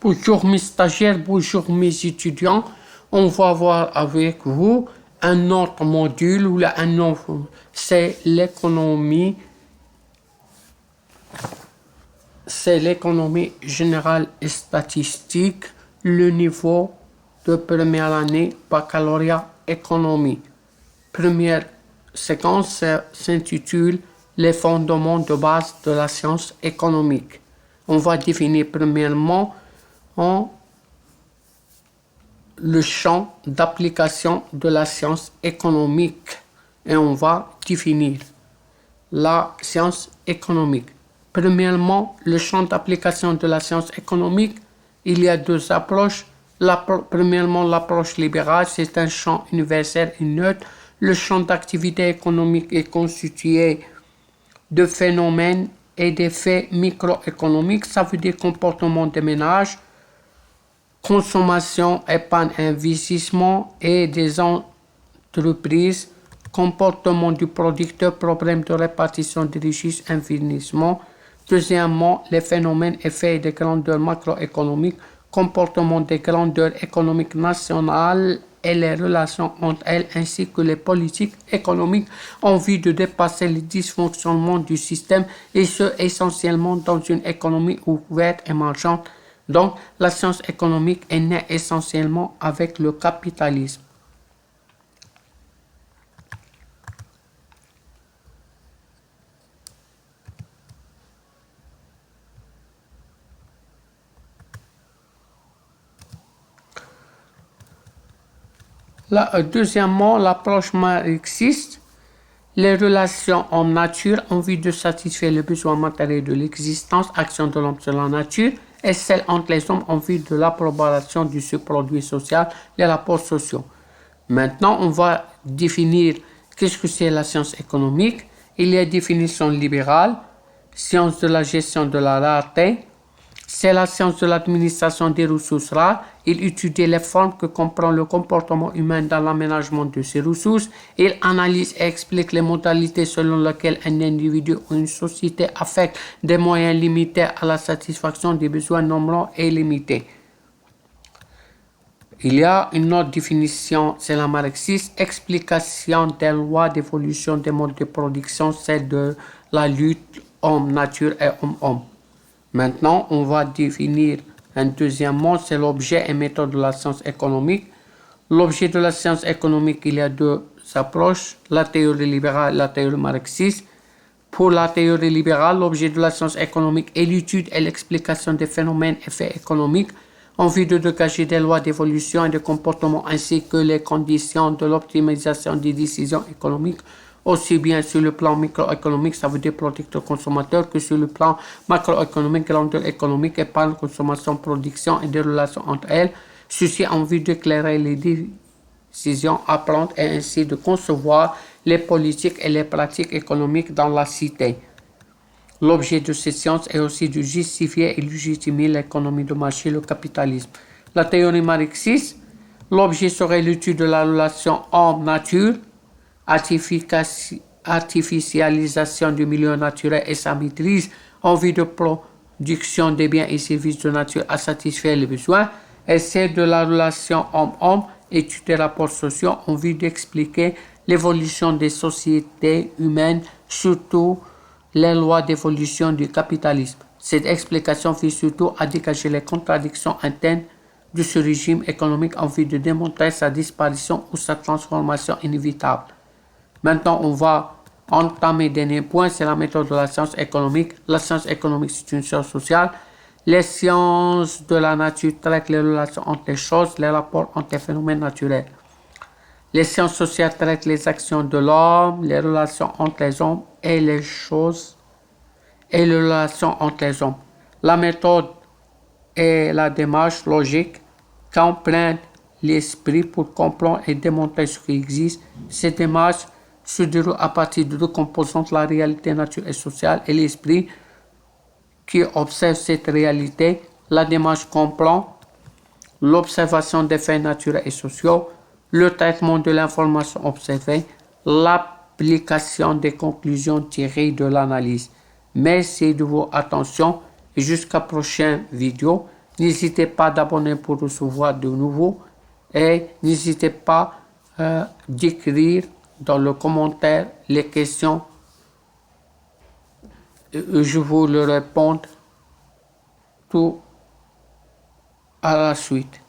Bonjour mes stagiaires, bonjour mes étudiants. On va voir avec vous un autre module ou un autre, c'est l'économie générale et statistique, le niveau de première année baccalauréat économie. Première séquence s'intitule les fondements de base de la science économique. On va définir premièrement le champ d'application de la science économique et on va définir la science économique. Premièrement, le champ d'application de la science économique, il y a deux approches. Premièrement, l'approche libérale, c'est un champ universel et neutre. Le champ d'activité économique est constitué de phénomènes et d'effets microéconomiques, ça veut dire comportement des ménages, consommation, épargne, investissement et des entreprises, comportement du producteur, problème de répartition des richesses, investissement. Deuxièmement, les phénomènes, effets et des grandeurs macroéconomiques, comportement des grandeurs économiques nationales et les relations entre elles, ainsi que les politiques économiques en vue de dépasser les dysfonctionnements du système, et ce essentiellement dans une économie ouverte et marchande. Donc, la science économique est née essentiellement avec le capitalisme. Deuxièmement, l'approche marxiste, les relations en nature en vue de satisfaire les besoins matériels de l'existence, action de l'homme sur la nature, et celle entre les hommes en vue de l'approbation du surproduit social, les rapports sociaux. Maintenant, on va définir qu'est-ce que c'est la science économique. Il y a une définition libérale, science de la gestion de la rareté. C'est la science de l'administration des ressources rares. Il étudie les formes que comprend le comportement humain dans l'aménagement de ces ressources. Il analyse et explique les modalités selon lesquelles un individu ou une société affecte des moyens limités à la satisfaction des besoins nombreux et limités. Il y a une autre définition, c'est la marxiste, explication des lois d'évolution des modes de production, c'est de la lutte homme-nature et homme-homme. Maintenant, on va définir un deuxième mot, c'est l'objet et méthode de la science économique. L'objet de la science économique, il y a deux approches, la théorie libérale et la théorie marxiste. Pour la théorie libérale, l'objet de la science économique est l'étude et l'explication des phénomènes et faits économiques en vue de dégager des lois d'évolution et de comportement ainsi que les conditions de l'optimisation des décisions économiques, aussi bien sur le plan microéconomique, ça veut dire producteur consommateur, que sur le plan macroéconomique, grandeur économique, épargne, consommation, production et des relations entre elles, ceci en vue d'éclairer les décisions à prendre et ainsi de concevoir les politiques et les pratiques économiques dans la cité. L'objet de cette science est aussi de justifier et légitimer l'économie de marché, le capitalisme. La théorie marxiste, l'objet serait l'étude de la relation homme-nature, artificialisation du milieu naturel et sa maîtrise en vue de production des biens et services de nature à satisfaire les besoins, et c'est de la relation homme-homme, étude des rapports sociaux en vue d'expliquer l'évolution des sociétés humaines, surtout les lois d'évolution du capitalisme. Cette explication vise surtout à dégager les contradictions internes de ce régime économique en vue de démontrer sa disparition ou sa transformation inévitable. Maintenant, on va entamer le dernier point, c'est la méthode de la science économique. La science économique, c'est une science sociale. Les sciences de la nature traitent les relations entre les choses, les rapports entre les phénomènes naturels. Les sciences sociales traitent les actions de l'homme, les relations entre les hommes et les choses et les relations entre les hommes. La méthode est la démarche logique qu'emprunte l'esprit pour comprendre et démontrer ce qui existe. Cette démarche se déroule à partir de deux composantes, la réalité naturelle et sociale et l'esprit qui observe cette réalité. La démarche comprend l'observation des faits naturels et sociaux, le traitement de l'information observée, l'application des conclusions tirées de l'analyse. Merci de votre attention et jusqu'à la prochaine vidéo. N'hésitez pas d'abonner pour recevoir de nouveaux et n'hésitez pas d'écrire dans le commentaire les questions. Je vous le réponds tout à la suite.